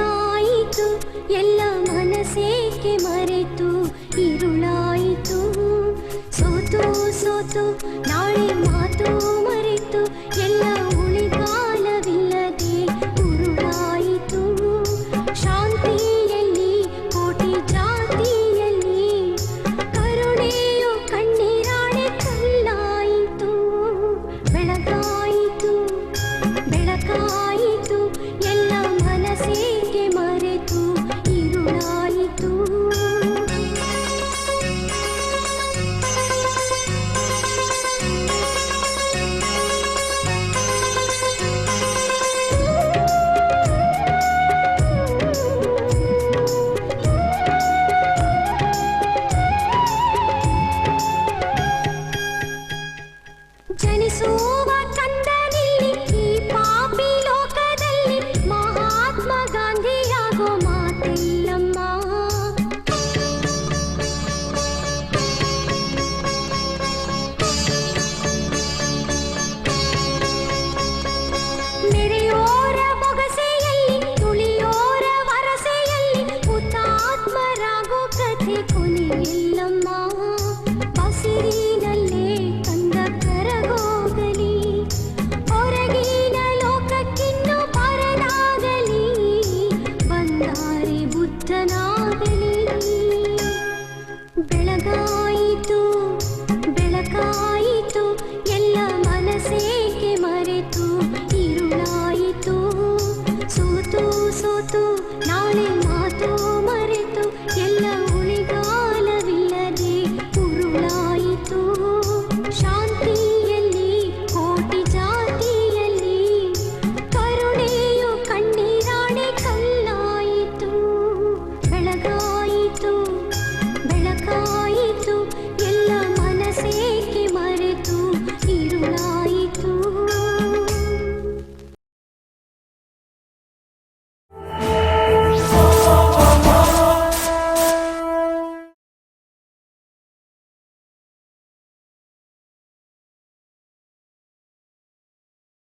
ಬೆಳಗಾಯಿತು ಎಲ್ಲ ಮನಸ್ಸೇಕೆ ಮರೆತು ഇരുಳಾಯಿತು ಸೋತು ಸೋತು ನಾಳೆ ಮಾತು ಮರೆತು ಎಲ್ಲ ಉಳಿಗಾಲವಿಲ್ಲದೆ ಉರುಳಾಯಿತು ಶಾಂತಿಯಲ್ಲಿ ಕೋಟಿ ಜಾತಿಯಲ್ಲಿ ಕರುಣೆಯು ಕಣ್ಣೀರಾಣೆ ಕಲ್ಲಾಯಿತು ಬೆಳಗಾಯಿತು ಬೆಳಕಾಯಿತು ಎಲ್ಲ ಮನಸ್ಸೇಕೆ ಮರೆತು ഇരുಳಾಯಿತು ಜನಿಸುವ ಕಂದನಿಲ್ಲಿ ಈ ಪಾಪಿ ಲೋಕದಲ್ಲಿ ಮಹಾತ್ಮ ಗಾಂಧಿಯಾಗೋ ಮಾತಿಲ್ಲಮ್ಮ ಮೆರೆಯೋರ ಬೊಗಸೆಯಲ್ಲಿ ತುಳಿಯೋರ ವರಸೆಯಲ್ಲಿ ಹುತಾತ್ಮರಾಗೋ ಕಥೆ ಕೊನೆಯಿಲ್ಲಮ್ಮ ಹಸಿರಿನಲ್ಲೇ ಕಂದ ಕರಗೋಗಲಿ ಹೊರಗಿನ ಲೋಕಕ್ಕಿನ್ನು ಬರಲಾಗಲಿ ಬಂದಾರೆ ಬುದ್ಧನ